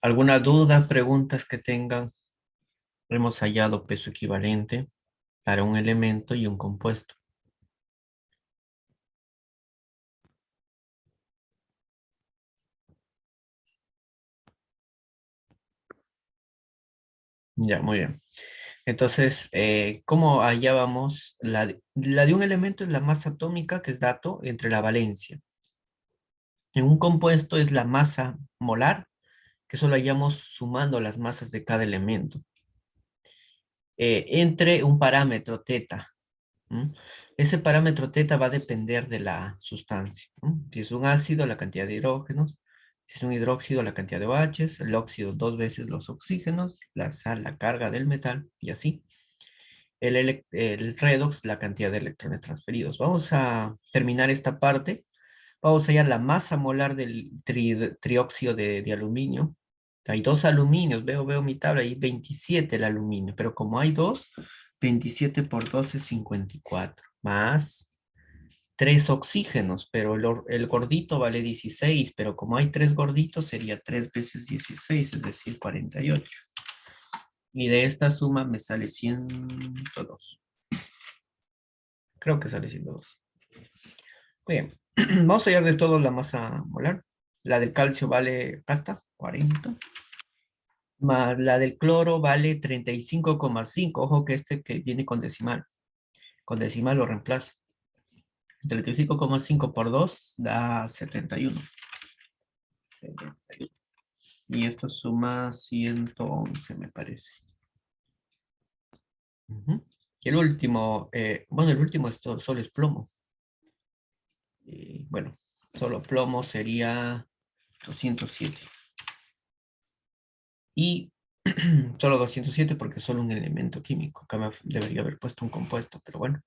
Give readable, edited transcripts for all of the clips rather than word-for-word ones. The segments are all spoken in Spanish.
¿Alguna duda, preguntas que tengan? Hemos hallado peso equivalente para un elemento y un compuesto. Ya, muy bien. Entonces, ¿cómo hallábamos la de un elemento es la masa atómica, que es dato, entre la valencia? En un compuesto es la masa molar, que solo hallamos sumando las masas de cada elemento, entre un parámetro teta. ¿M? Ese parámetro teta va a depender de la sustancia. ¿M? Si es un ácido, la cantidad de hidrógenos; si es un hidróxido, la cantidad de OHs; el óxido, dos veces los oxígenos; la sal, la carga del metal, y así. El redox, la cantidad de electrones transferidos. Vamos a terminar esta parte. Vamos a hallar la masa molar del trióxido de aluminio. Hay dos aluminios, veo mi tabla, hay 27 el aluminio, pero como hay dos, 27 por 2 es 54, más tres oxígenos, pero el gordito vale 16, pero como hay tres gorditos, sería 3 veces 16, es decir, 48. Y de esta suma me sale 102. Creo que sale 102. Muy bien. Vamos a hallar de todo la masa molar. La del calcio vale, hasta 40. Más la del cloro vale 35,5. Ojo que este que viene con decimal. Con decimal lo reemplazo. 35,5 por 2 da 71. 71. Y esto suma 111, me parece. Ujú. Y el último, bueno, el último solo es plomo. Bueno, solo plomo sería 207. Y solo 207 porque es solo un elemento químico. Acá debería haber puesto un compuesto, pero bueno.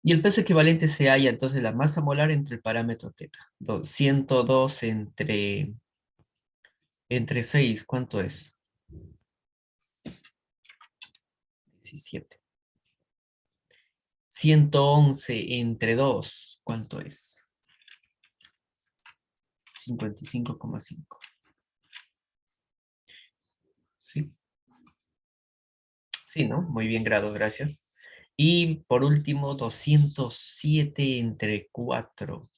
Y el peso equivalente se halla entonces la masa molar entre el parámetro teta. 102 entre 6, ¿cuánto es? 17. 111 entre 2, ¿cuánto es? 55,5. Sí, sí, ¿no? Muy bien, Grado, gracias. Y por último, 207 entre 4.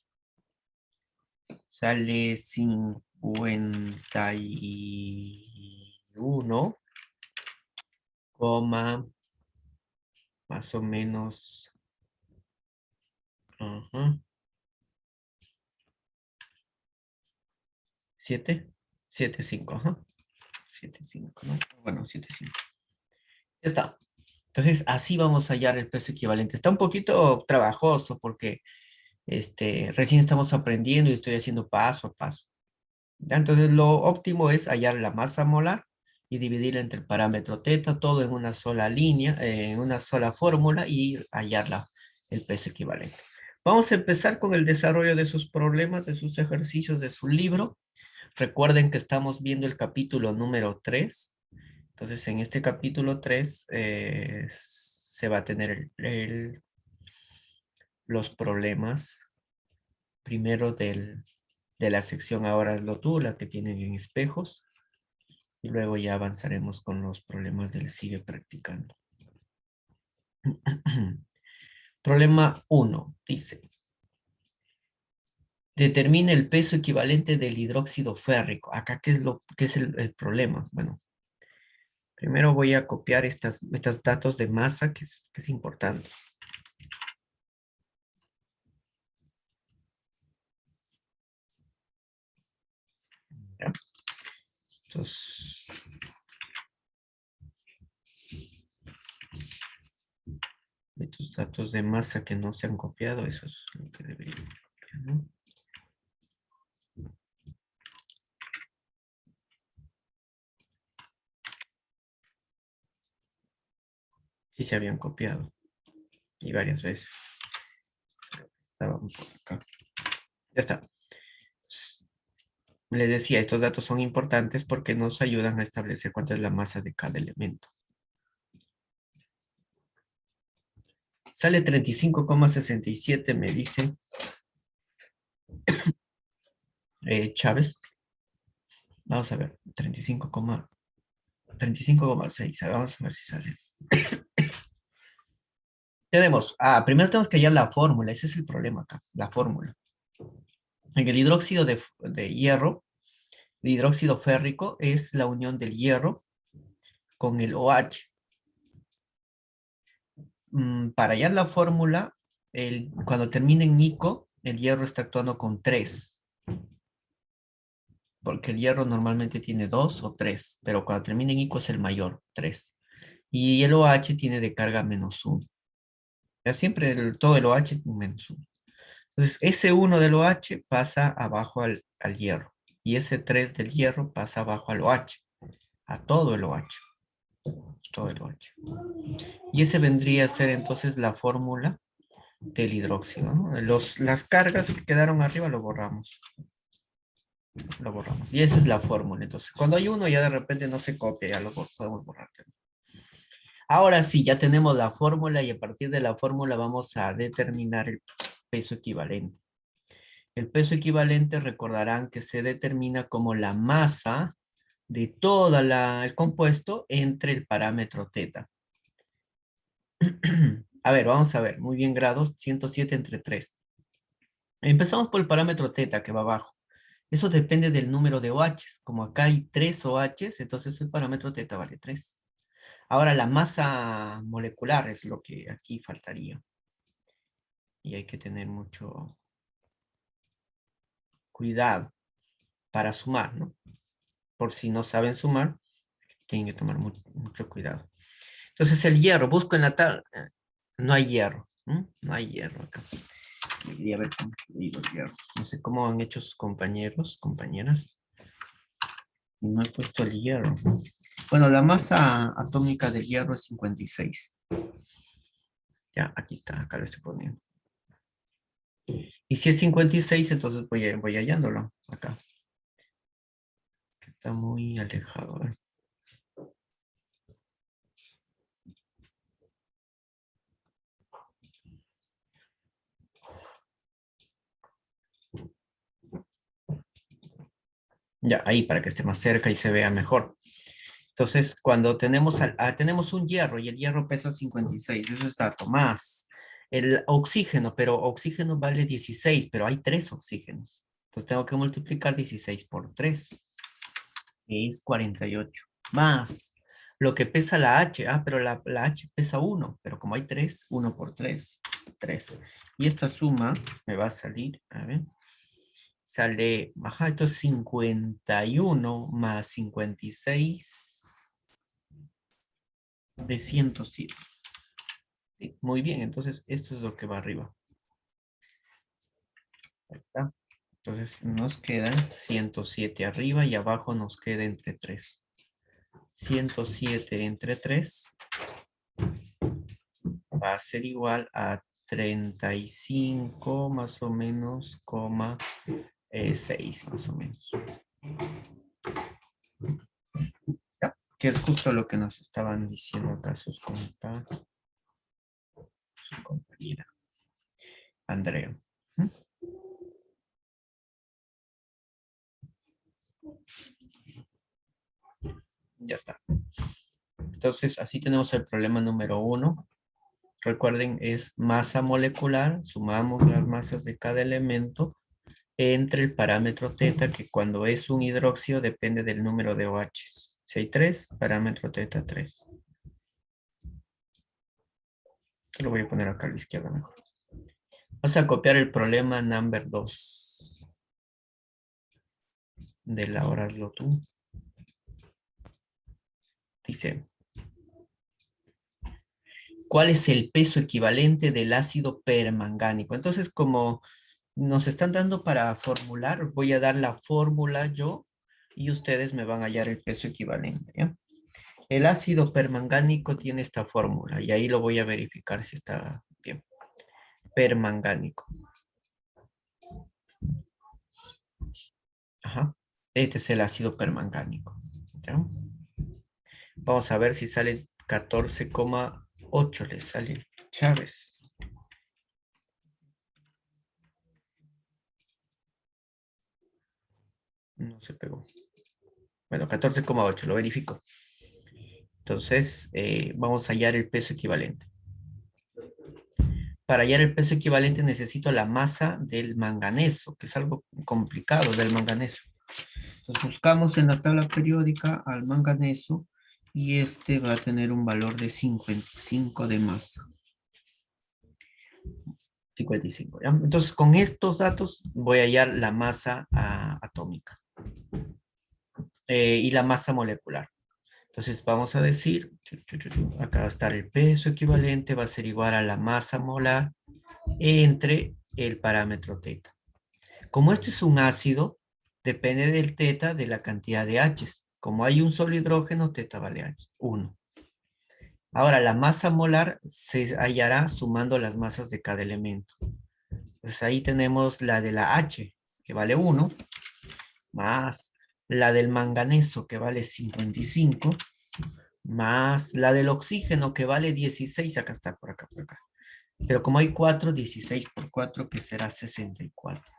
Sale 51, coma, más o menos. Ajá, 7, 7,5, ajá. 7,5, ¿no? Bueno, 7,5. Ya está. Entonces, así vamos a hallar el peso equivalente. Está un poquito trabajoso porque recién estamos aprendiendo y estoy haciendo paso a paso. ¿Ya? Entonces, lo óptimo es hallar la masa molar y dividirla entre el parámetro teta, todo en una sola línea, en una sola fórmula, y hallar el peso equivalente. Vamos a empezar con el desarrollo de sus problemas, de sus ejercicios, de su libro. Recuerden que estamos viendo el capítulo número 3. Entonces, en este capítulo 3 se va a tener los problemas primero de la sección ahora es lo tú, la que tienen en espejos, y luego ya avanzaremos con los problemas del sigue practicando. Problema 1 dice: determina el peso equivalente del hidróxido férrico. Acá, ¿qué es el problema? Bueno, primero voy a copiar estos datos de masa, que es importante. ¿Ya? Entonces, estos datos de masa que no se han copiado, eso es lo que debería copiar, ¿no? Sí se habían copiado, y varias veces. Estaban por acá. Ya está. Les decía, estos datos son importantes porque nos ayudan a establecer cuánto es la masa de cada elemento. Sale 35,67, me dice Chávez. Vamos a ver, 35,6. Vamos a ver si sale. Tenemos, primero tenemos que hallar la fórmula, ese es el problema acá, la fórmula. En el hidróxido de hierro, el hidróxido férrico es la unión del hierro con el OH. Para hallar la fórmula, cuando termina en Nico, el hierro está actuando con 3, porque el hierro normalmente tiene 2 o 3, pero cuando termina en Ico es el mayor, 3. Y el OH tiene de carga -1. Ya siempre todo el OH -1. Entonces, ese 1 del OH pasa abajo al hierro. Y ese 3 del hierro pasa abajo al OH. A todo el OH. Todo el OH. Y ese vendría a ser entonces la fórmula del hidróxido, ¿no? Las cargas que quedaron arriba lo borramos. Lo borramos. Y esa es la fórmula. Entonces, cuando hay uno ya de repente no se copia, ya lo podemos borrar. Ahora sí, ya tenemos la fórmula y a partir de la fórmula vamos a determinar el peso equivalente. El peso equivalente recordarán que se determina como la masa de todo el compuesto entre el parámetro teta. A ver, vamos a ver. Muy bien, grados. 107 entre 3. Empezamos por el parámetro teta que va abajo. Eso depende del número de OHs. Como acá hay 3 OHs, entonces el parámetro teta vale 3. Ahora la masa molecular es lo que aquí faltaría. Y hay que tener mucho cuidado para sumar, ¿no? Por si no saben sumar, tienen que tomar mucho cuidado. Entonces el hierro, busco en la tabla. No hay hierro. No hay hierro acá. Debería haber incluido el hierro. No sé cómo han hecho sus compañeros, compañeras. No he puesto el hierro. Bueno, la masa atómica del hierro es 56. Ya, aquí está, acá lo estoy poniendo. Y si es 56, entonces voy hallándolo acá. Está muy alejado. A ver. Ya, ahí para que esté más cerca y se vea mejor. Entonces, cuando tenemos un hierro y el hierro pesa 56, eso es dato más. El oxígeno, pero oxígeno vale 16, pero hay 3 oxígenos. Entonces tengo que multiplicar 16 por 3, que es 48. Más lo que pesa la H. Pero la H pesa 1, pero como hay 3, 1 por 3, 3. Y esta suma me va a salir, a ver, sale, esto es 51 más 56 de 107. Sí, muy bien, entonces esto es lo que va arriba. Ahí está. Entonces nos quedan 107 arriba y abajo nos queda entre 3. 107 entre 3 va a ser igual a 35 más o menos, 6 más o menos. ¿Ya? Que es justo lo que nos estaban diciendo acá su compañera Andrea. Ya está. Entonces, así tenemos el problema número 1. Recuerden, es masa molecular. Sumamos las masas de cada elemento entre el parámetro teta, que cuando es un hidróxido depende del número de OHs. Si hay 3, parámetro teta 3. Lo voy a poner acá a la izquierda mejor. Vamos a copiar el problema number 2 de Laura Lotu. Dice, ¿cuál es el peso equivalente del ácido permangánico? Entonces, como nos están dando para formular, voy a dar la fórmula yo y ustedes me van a hallar el peso equivalente, ¿ya? El ácido permangánico tiene esta fórmula y ahí lo voy a verificar si está bien. Permangánico. Ajá. Este es el ácido permangánico. ¿Ya? Vamos a ver si sale 14,8. Le sale Chávez. No se pegó. Bueno, 14,8, lo verifico. Entonces, vamos a hallar el peso equivalente. Para hallar el peso equivalente necesito la masa del manganeso, que es algo complicado del manganeso. Entonces buscamos en la tabla periódica al manganeso y este va a tener un valor de 55 de masa. 55, ¿ya? Entonces con estos datos voy a hallar la masa atómica y la masa molecular. Entonces vamos a decir, acá va a estar el peso equivalente, va a ser igual a la masa molar entre el parámetro teta. Como este es un ácido, depende del teta de la cantidad de H's. Como hay un solo hidrógeno, teta vale H, 1. Ahora, la masa molar se hallará sumando las masas de cada elemento. Entonces ahí tenemos la de la H, que vale 1, más la del manganeso, que vale 55, más la del oxígeno, que vale 16, acá está, por acá, por acá. Pero como hay 4, 16 por 4, que será 64.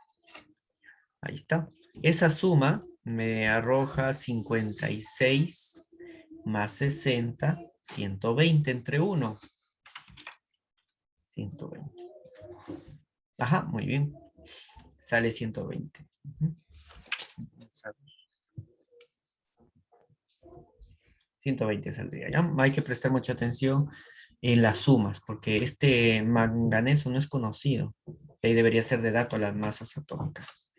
Ahí está. Esa suma me arroja 56 más 60, 120 entre 1. 120. Ajá, muy bien. Sale 120. 120 saldría, ¿ya? Hay que prestar mucha atención en las sumas, porque este manganeso no es conocido. Ahí debería ser de dato a las masas atómicas.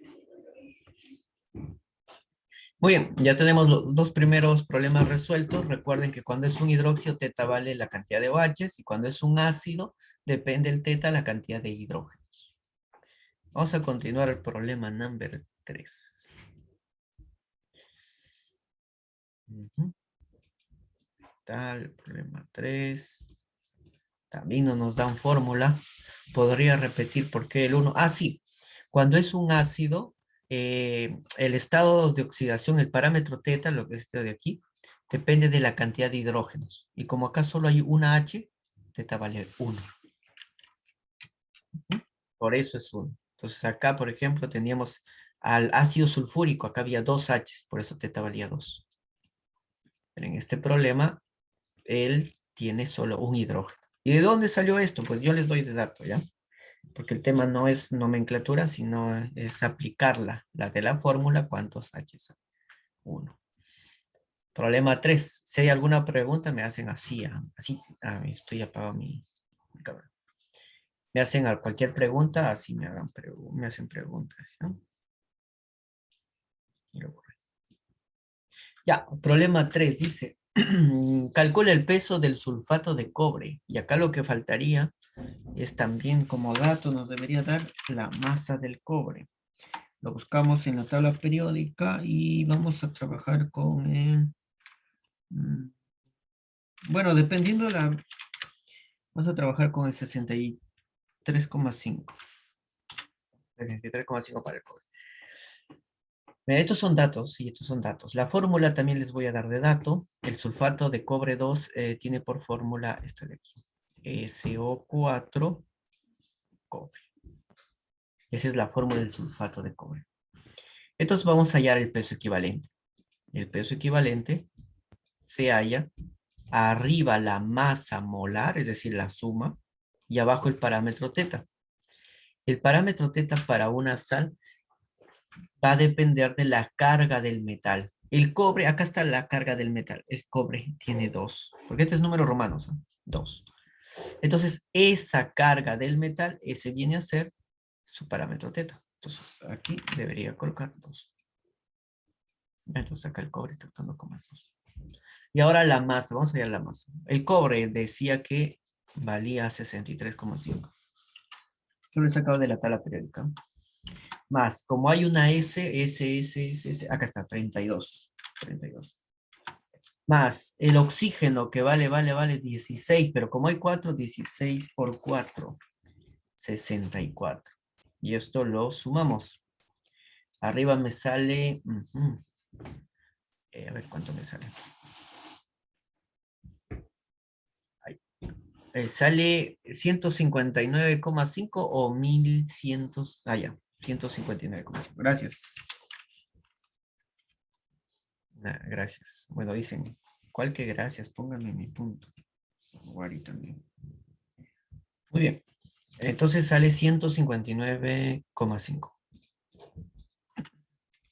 Muy bien, ya tenemos los dos primeros problemas resueltos. Recuerden que cuando es un hidróxido, teta vale la cantidad de OHs, y cuando es un ácido, depende el teta la cantidad de hidrógenos. Vamos a continuar el problema number 3. Tal, problema 3. También no nos dan fórmula. Podría repetir por qué el 1. Ah, sí. Cuando es un ácido, el estado de oxidación, el parámetro teta, lo que es este de aquí, depende de la cantidad de hidrógenos. Y como acá solo hay una H, teta vale 1. Por eso es 1. Entonces acá, por ejemplo, teníamos al ácido sulfúrico, acá había 2 H's, por eso teta valía 2. Pero en este problema, él tiene solo un hidrógeno. ¿Y de dónde salió esto? Pues yo les doy de dato, ¿ya? Porque el tema no es nomenclatura, sino es aplicarla, la de la fórmula, ¿cuántos H's hay? 1. Problema 3. Si hay alguna pregunta, me hacen así, así. Estoy apagado mi cámara. Me hacen cualquier pregunta, así me hacen preguntas, ¿no? Ya, problema 3 dice, calcula el peso del sulfato de cobre. Y acá lo que faltaría es también como dato, nos debería dar la masa del cobre. Lo buscamos en la tabla periódica y vamos a trabajar con el... Bueno, dependiendo de la... Vamos a trabajar con el 63,5. 63,5 para el cobre. Estos son datos y estos son datos. La fórmula también les voy a dar de dato. El sulfato de cobre 2 tiene por fórmula esta de aquí. SO4 cobre. Esa es la fórmula del sulfato de cobre. Entonces vamos a hallar el peso equivalente. El peso equivalente se halla arriba la masa molar, es decir, la suma, y abajo el parámetro teta. El parámetro teta para una sal va a depender de la carga del metal. El cobre, acá está la carga del metal. El cobre tiene 2, porque este es número romano, ¿no? 2. Entonces, esa carga del metal, ese viene a ser su parámetro teta. Entonces, aquí debería colocar 2. Entonces, acá el cobre está actuando como 2. Y ahora la masa, vamos a ver la masa. El cobre decía que valía 63,5. Yo lo he sacado de la tabla periódica. Más, como hay una S, acá está, 32. 32. Más el oxígeno que vale 16, pero como hay 4, 16 por 4, 64. Y esto lo sumamos. Arriba me sale, a ver cuánto me sale. Sale 159,5 o 1100, ya, 159,5. Gracias. Gracias. Bueno, dicen, ¿cuál que gracias? Pónganme mi punto. Guari también. Muy bien. Entonces sale 159,5.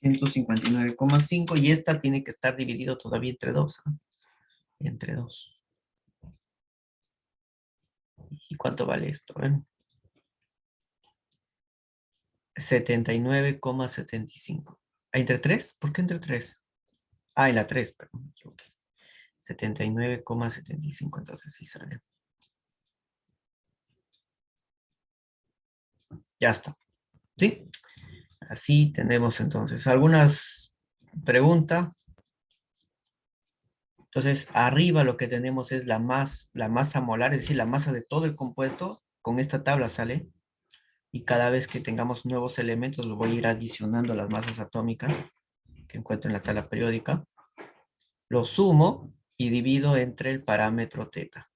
159,5 y esta tiene que estar dividido todavía entre 2. Entre 2. ¿Y cuánto vale esto? 79,75. ¿Entre 3? ¿Por qué entre 3? Ah, en la 3, perdón, me equivoqué. 79,75, entonces sí sale. Ya está. ¿Sí? Así tenemos entonces algunas preguntas. Entonces, arriba lo que tenemos es la masa molar, es decir, la masa de todo el compuesto. Con esta tabla sale. Y cada vez que tengamos nuevos elementos, lo voy a ir adicionando a las masas atómicas que encuentro en la tabla periódica. Lo sumo y divido entre el parámetro teta.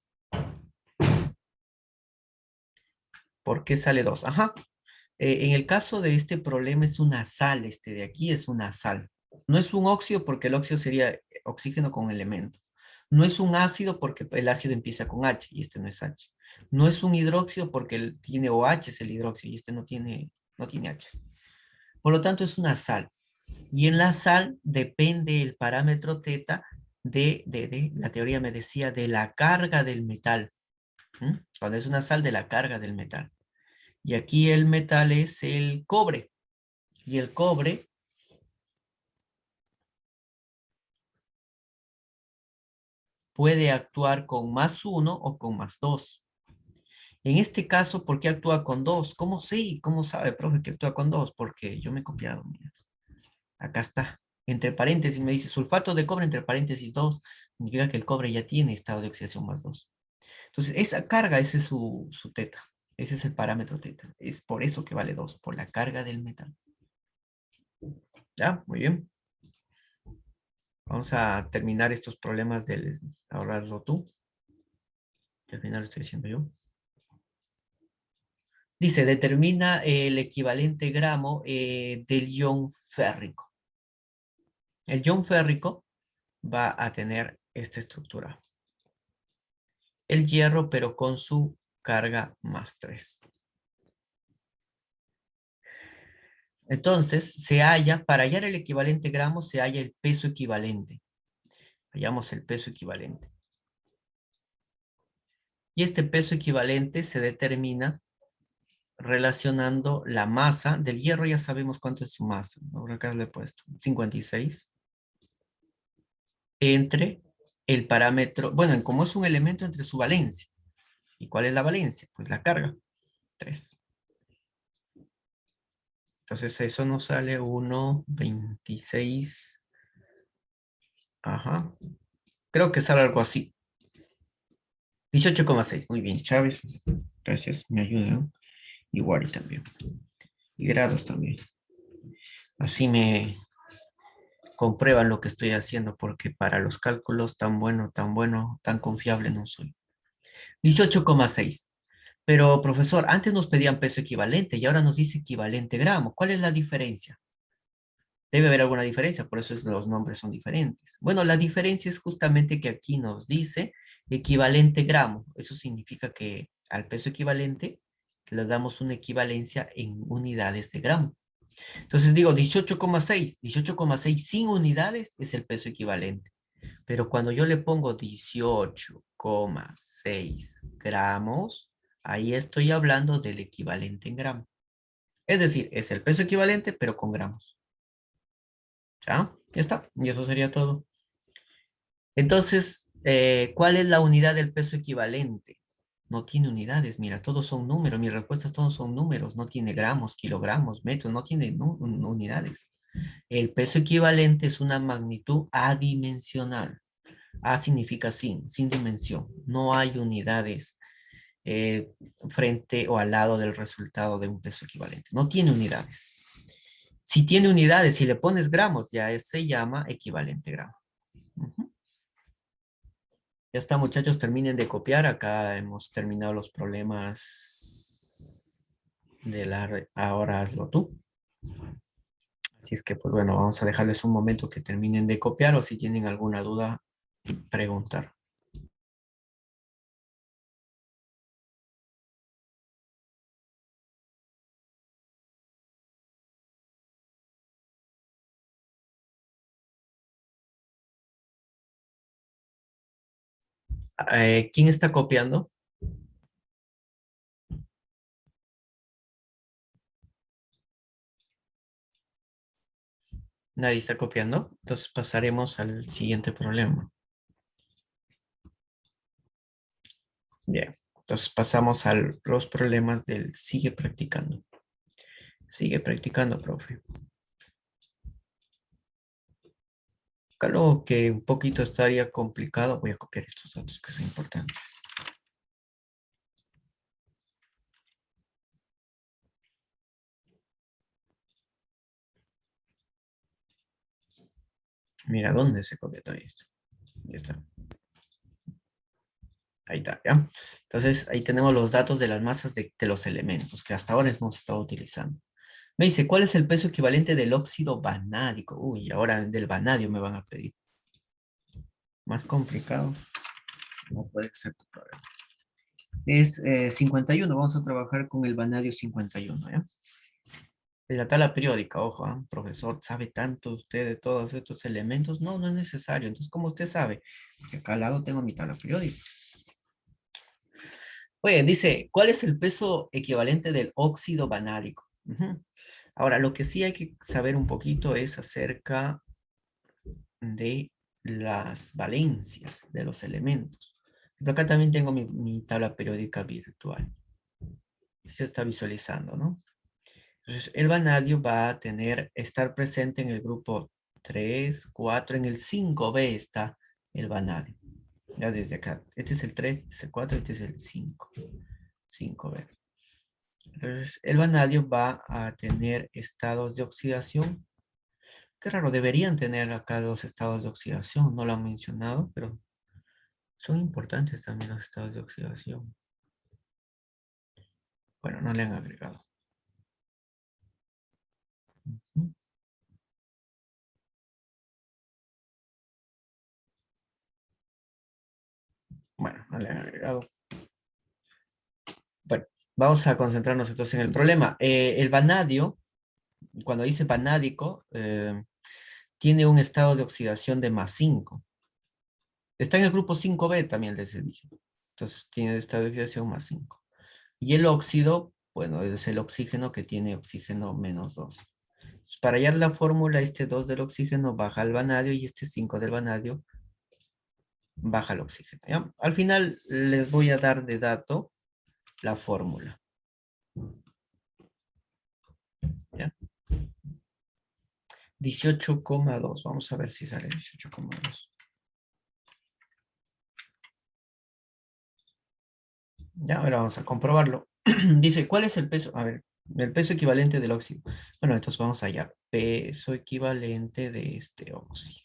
¿Por qué sale 2? Ajá. En el caso de este problema es una sal, este de aquí es una sal. No es un óxido porque el óxido sería oxígeno con elemento. No es un ácido porque el ácido empieza con H y este no es H. No es un hidróxido porque tiene OH, es el hidróxido y este no tiene H. Por lo tanto es una sal. Y en la sal depende el parámetro teta de la teoría me decía, de la carga del metal. Cuando es una sal, de la carga del metal. Y aquí el metal es el cobre. Y el cobre puede actuar con +1 o con +2. En este caso, ¿por qué actúa con 2? ¿Cómo sé? ¿Cómo sabe, profe, que actúa con 2? Porque yo me he copiado. Mira. Acá está. Entre paréntesis me dice sulfato de cobre entre paréntesis 2. Significa que el cobre ya tiene estado de oxidación +2. Entonces, esa carga, ese es su teta. Ese es el parámetro teta. Es por eso que vale 2, por la carga del metal. ¿Ya? Muy bien. Vamos a terminar estos problemas del ahora hazlo tú. Y al final lo estoy diciendo yo. Dice, determina el equivalente gramo del ion férrico. El ion férrico va a tener esta estructura. El hierro, pero con su carga +3. Entonces, para hallar el equivalente gramo, se halla el peso equivalente. Hallamos el peso equivalente. Y este peso equivalente se determina relacionando la masa del hierro. Ya sabemos cuánto es su masa. Ahora acá le he puesto 56. Entre el parámetro, bueno, como es un elemento entre su valencia. ¿Y cuál es la valencia? Pues la carga, 3. Entonces eso nos sale 1,26. Ajá. Creo que sale algo así. 18,6. Muy bien, Chávez. Gracias, me ayudan. Igual también. Y grados también. Así me comprueban lo que estoy haciendo, porque para los cálculos tan bueno, tan confiable no soy. 18,6. Pero, profesor, antes nos pedían peso equivalente y ahora nos dice equivalente gramo. ¿Cuál es la diferencia? Debe haber alguna diferencia, por eso los nombres son diferentes. Bueno, la diferencia es justamente que aquí nos dice equivalente gramo. Eso significa que al peso equivalente le damos una equivalencia en unidades de gramo. Entonces digo 18,6. 18,6 sin unidades es el peso equivalente. Pero cuando yo le pongo 18,6 gramos, ahí estoy hablando del equivalente en gramos. Es decir, es el peso equivalente, pero con gramos. ¿Ya? Ya está. Y eso sería todo. Entonces, ¿cuál es la unidad del peso equivalente? No tiene unidades. Mira, todos son números. Mis respuestas todos son números. No tiene gramos, kilogramos, metros. No tiene unidades. El peso equivalente es una magnitud adimensional. A significa sin dimensión. No hay unidades eh, frente o al lado del resultado de un peso equivalente. No tiene unidades. Si tiene unidades, si le pones gramos, ya se llama equivalente gramo. Ujú. Ya está, muchachos, terminen de copiar. Acá hemos terminado los problemas de la... Ahora hazlo tú. Si es que, pues bueno, vamos a dejarles un momento que terminen de copiar o si tienen alguna duda, preguntar. ¿Quién está copiando? Nadie está copiando. Entonces pasaremos al siguiente problema. Bien. Entonces pasamos a los problemas del sigue practicando. Sigue practicando, profe. Claro que un poquito estaría complicado. Voy a copiar estos datos que son importantes. Mira, ¿dónde se copia todo esto? Ya está. Ahí está, ¿ya? Entonces, ahí tenemos los datos de las masas de los elementos que hasta ahora hemos estado utilizando. Me dice, ¿cuál es el peso equivalente del óxido vanádico? Uy, ahora del vanadio me van a pedir. Más complicado. No puede ser tu problema. Es 51. Vamos a trabajar con el vanadio 51, ¿ya? De la tabla periódica, ojo, ¿ah? Profesor, ¿sabe tanto usted de todos estos elementos? No, no es necesario. Entonces, ¿cómo usted sabe? Porque acá al lado tengo mi tabla periódica. Oye, dice, ¿cuál es el peso equivalente del óxido vanádico? Ujú. Ahora, lo que sí hay que saber un poquito es acerca de las valencias de los elementos. Pero acá también tengo mi tabla periódica virtual. Se está visualizando, ¿no? Entonces, el vanadio va a estar presente en el grupo 3, 4, en el 5B está el vanadio. Ya desde acá. Este es el 3, este es el 4, este es el 5. 5B. Entonces, el vanadio va a tener estados de oxidación. Qué raro, deberían tener acá dos estados de oxidación. No lo han mencionado, pero son importantes también los estados de oxidación. Bueno, no le han agregado. Ujú. Bueno, no le han agregado. Bueno, vamos a concentrarnos entonces en el problema. El vanadio, cuando dice vanádico, tiene un estado de oxidación de +5. Está en el grupo 5B también les he dicho. Entonces tiene estado de oxidación +5. Y el óxido, bueno, es el oxígeno que tiene oxígeno -2. Para hallar la fórmula, este 2 del oxígeno baja al vanadio y este 5 del vanadio baja el oxígeno, ¿ya? Al final les voy a dar de dato la fórmula, ¿ya? 18,2. Vamos a ver si sale 18,2. Ya, ahora vamos a comprobarlo. Dice, ¿cuál es el peso? A ver, el peso equivalente del óxido. Bueno, entonces vamos allá. Peso equivalente de este óxido.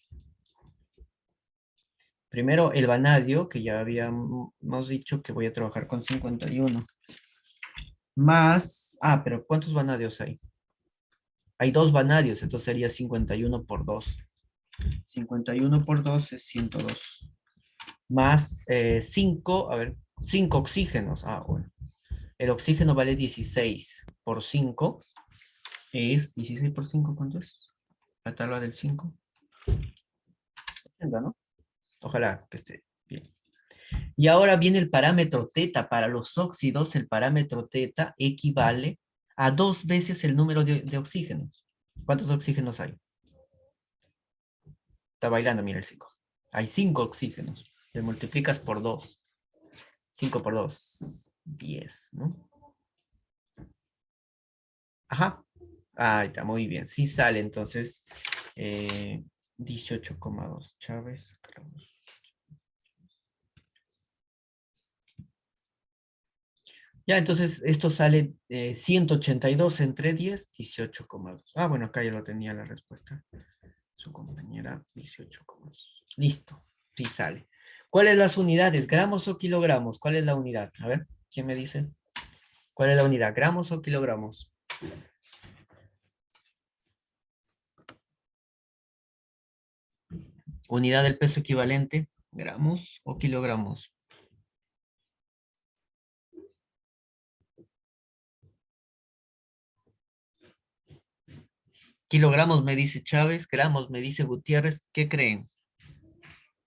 Primero, el vanadio, que ya habíamos dicho que voy a trabajar con 51. Más, pero ¿cuántos vanadios hay? Hay dos vanadios, entonces sería 51 por 2. 51 por 2 es 102. Más 5, a ver, 5 oxígenos. Bueno. El oxígeno vale 16 por 5. Es 16 por 5, ¿cuánto es? La tabla del 5. 80, ¿no? Ojalá que esté bien. Y ahora viene el parámetro teta. Para los óxidos, el parámetro teta equivale a 2 veces el número de oxígenos. ¿Cuántos oxígenos hay? Está bailando, mira el 5. Hay 5 oxígenos. Le multiplicas por 2. 5 por 2, 10, ¿no? Ajá. Ahí está, muy bien. Sí sale entonces 18,2. Chávez. Ya, entonces esto sale 182 entre 10, 18,2. Bueno, acá ya lo tenía la respuesta. Su compañera, 18,2. Listo, sí sale. ¿Cuáles las unidades? ¿Gramos o kilogramos? ¿Cuál es la unidad? A ver, ¿quién me dice? ¿Cuál es la unidad? ¿Gramos o kilogramos? Unidad del peso equivalente, gramos o kilogramos. Kilogramos me dice Chávez, gramos me dice Gutiérrez. ¿Qué creen?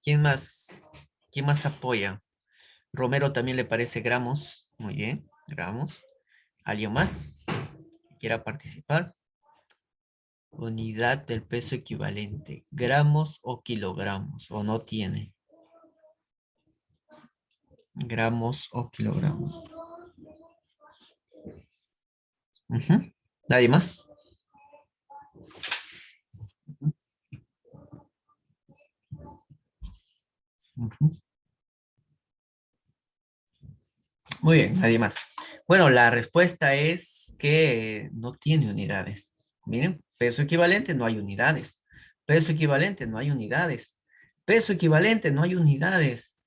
¿Quién más? ¿Quién más apoya? Romero también le parece gramos. Muy bien, gramos. ¿Alguien más que quiera participar? Unidad del peso equivalente. ¿Gramos o kilogramos? ¿O no tiene? Gramos o kilogramos. Ujú. ¿Nadie más? Ujú. Muy bien, nadie más. Bueno, la respuesta es que no tiene unidades. Miren, peso equivalente no hay unidades. Peso equivalente no hay unidades. Peso equivalente no hay unidades.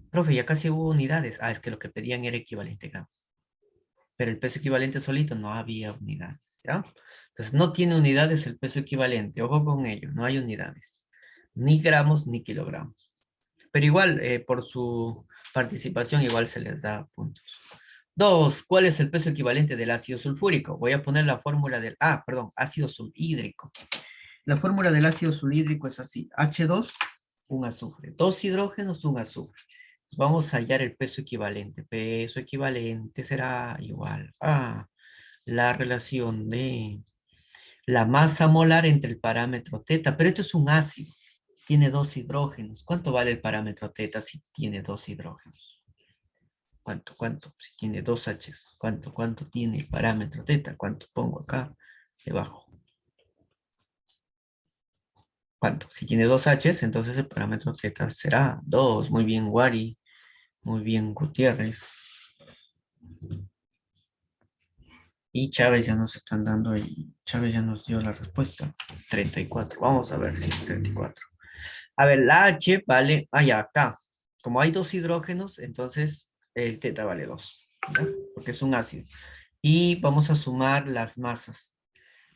Profe, ya casi hubo unidades. Ah, es que lo que pedían era equivalente gramo. Pero el peso equivalente solito no había unidades, ¿ya? Entonces no tiene unidades el peso equivalente. Ojo con ello, no hay unidades. Ni gramos ni kilogramos. Pero igual, por su participación, igual se les da puntos. Dos, ¿cuál es el peso equivalente del ácido sulfúrico? Voy a poner la fórmula del, perdón, ácido sulhídrico. La fórmula del ácido sulhídrico es así, H2, un azufre, dos hidrógenos, un azufre. Vamos a hallar el peso equivalente. Peso equivalente será igual a la relación de la masa molar entre el parámetro teta, pero esto es un ácido, tiene dos hidrógenos. ¿Cuánto vale el parámetro teta si tiene dos hidrógenos? ¿Cuánto? Si tiene dos H's, ¿cuánto tiene el parámetro teta? ¿Cuánto pongo acá debajo? ¿Cuánto? Si tiene dos H's, entonces el parámetro teta será 2. Muy bien, Wari. Muy bien, Gutiérrez. Y Chávez ya nos están dando, y Chávez ya nos dio la respuesta. 34. Vamos a ver si es 34. A ver, la H vale, ya, acá. Como hay dos hidrógenos, entonces el teta vale 2, ¿ya? Porque es un ácido. Y vamos a sumar las masas.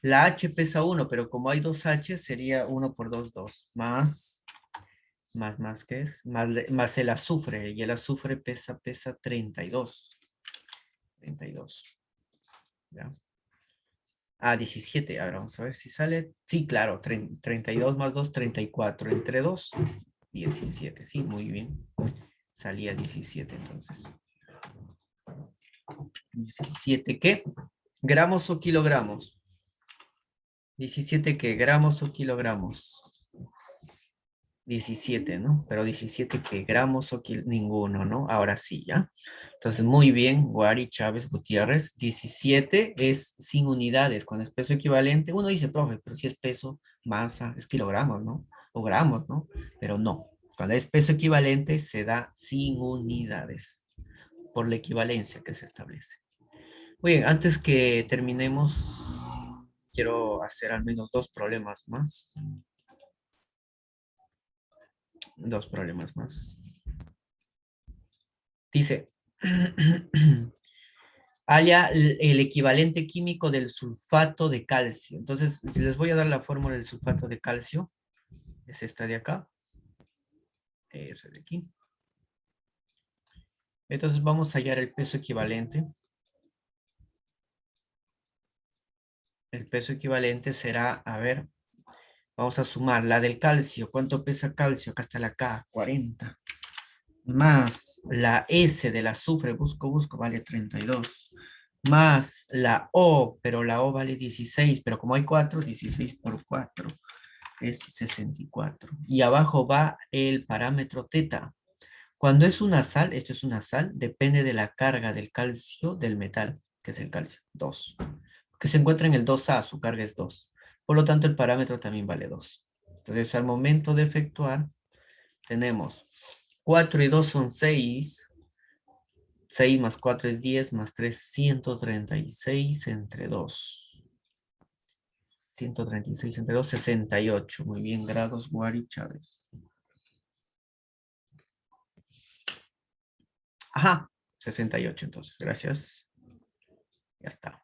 La H pesa 1, pero como hay dos H, sería 1 por 2, 2. Más, ¿qué es? Más el azufre, y el azufre pesa 32. 32, ¿ya? 17. Ahora vamos a ver si sale. Sí, claro, 32 más 2, 34. Entre 2, 17. Sí, muy bien. Salía 17 entonces. 17, ¿qué? ¿Gramos o kilogramos? 17, ¿qué? ¿Gramos o kilogramos? 17, ¿no? Pero 17, ¿qué? ¿Gramos o ninguno, ¿no? Ahora sí, ¿ya? Entonces, muy bien, Guari, Chávez, Gutiérrez. 17 es sin unidades. Cuando es peso equivalente, uno dice, profe, pero si es peso, masa, es kilogramos, ¿no? O gramos, ¿no? Pero no. Cuando es peso equivalente, se da sin unidades por la equivalencia que se establece. Muy bien, antes que terminemos, quiero hacer al menos dos problemas más. Dos problemas más. Dice, halla el equivalente químico del sulfato de calcio. Entonces, les voy a dar la fórmula del sulfato de calcio. Es esta de acá. Esa de aquí. Entonces, vamos a hallar el peso equivalente. El peso equivalente será, a ver, vamos a sumar la del calcio. ¿Cuánto pesa calcio? Acá está la K, 40. Más la S del azufre, busco, vale 32. Más la O, pero la O vale 16, pero como hay 4, 16 por 4 es 64. Y abajo va el parámetro teta. Cuando es una sal, esto es una sal, depende de la carga del calcio del metal, que es el calcio, 2. Que se encuentra en el 2A, su carga es 2. Por lo tanto, el parámetro también vale 2. Entonces, al momento de efectuar, tenemos 4 y 2 son 6. 6 más 4 es 10, más 3, 136 entre 2. 136 entre 2, 68. Muy bien, grados, Guari Chávez. Ajá, 68 entonces, gracias. Ya está.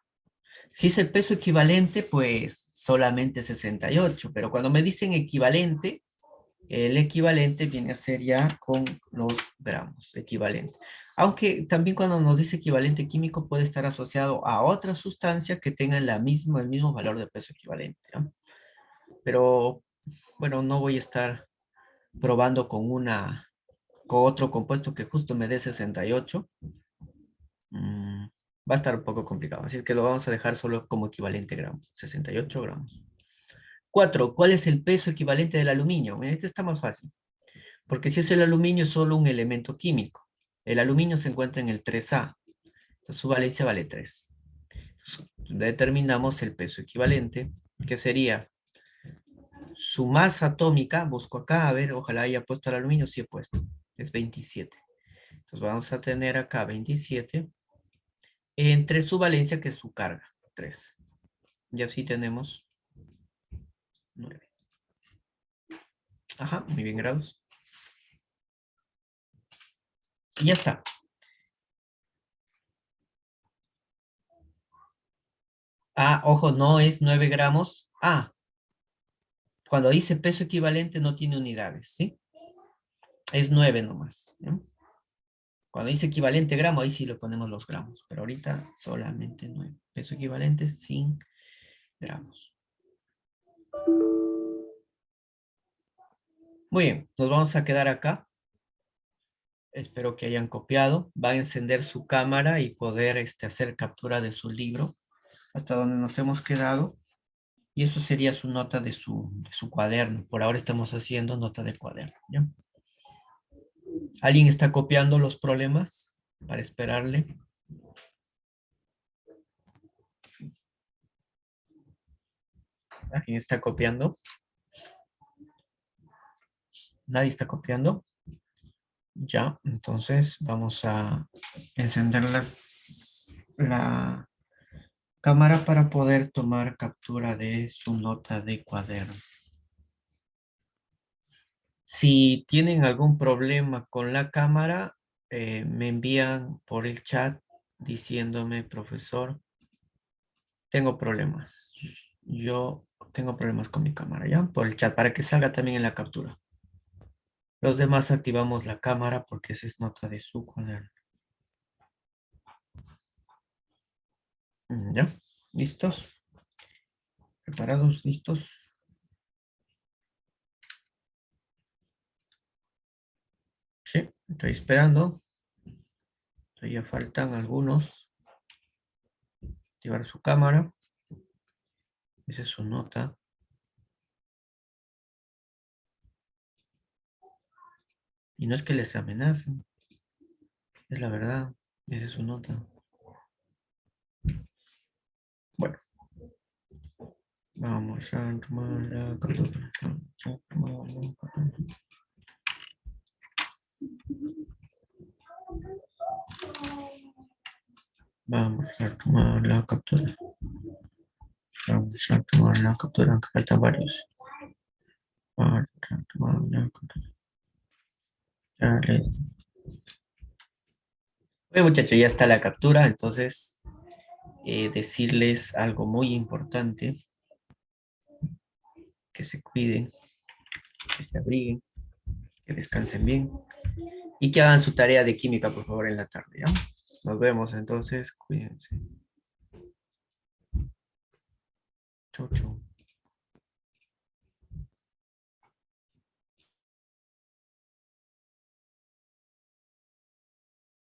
Si es el peso equivalente, pues solamente 68, pero cuando me dicen equivalente, El equivalente viene a ser ya con los gramos, equivalente. Aunque también cuando nos dice equivalente químico puede estar asociado a otra sustancia que tenga el mismo valor de peso equivalente, ¿no? Pero bueno, no voy a estar probando con otro compuesto que justo me dé 68. Va a estar un poco complicado, así es que lo vamos a dejar solo como equivalente gramo, 68 gramos. 4. ¿Cuál es el peso equivalente del aluminio? Este está más fácil, porque si es el aluminio es solo un elemento químico. El aluminio se encuentra en el 3A, entonces su valencia vale 3. Entonces, determinamos el peso equivalente, que sería su masa atómica, busco acá, a ver, ojalá haya puesto el aluminio, sí he puesto, es 27. Entonces vamos a tener acá 27 entre su valencia, que es su carga, 3. Y así tenemos 9. Ajá, muy bien, grados. Y ya está. Ah, ojo, no es 9 gramos. Ah, cuando dice peso equivalente no tiene unidades, ¿sí? Es 9 nomás, ¿no? Cuando dice equivalente gramo, ahí sí le ponemos los gramos, pero ahorita solamente 9. Peso equivalente sin gramos. Muy bien, nos vamos a quedar acá. Espero que hayan copiado. Va a encender su cámara y poder hacer captura de su libro hasta donde nos hemos quedado. Y eso sería su nota de su cuaderno. Por ahora estamos haciendo nota de cuaderno, ¿ya? ¿Alguien está copiando los problemas para esperarle? ¿Alguien está copiando? ¿Nadie está copiando? Ya, entonces vamos a encender la cámara para poder tomar captura de su nota de cuaderno. Si tienen algún problema con la cámara, me envían por el chat diciéndome, profesor, tengo problemas. Yo tengo problemas con mi cámara, ¿ya? Por el chat, para que salga también en la captura. Los demás activamos la cámara porque esa es nota de su cuaderno. ¿Ya? ¿Listos? ¿Preparados? ¿Listos? Sí, estoy esperando. Todavía faltan algunos. Activar su cámara. Esa es su nota. Y no es que les amenacen. Es la verdad. Esa es su nota. Bueno, vamos a tomar la captura. Vamos a tomar la captura. Vamos a tomar la captura, aunque faltan varios. Vamos a tomar la captura. Ya Bueno, muchachos, ya está la captura, entonces decirles algo muy importante, que se cuiden, que se abriguen, que descansen bien y que hagan su tarea de química, por favor, en la tarde, ¿ya? Nos vemos entonces, cuídense. Chau, chau.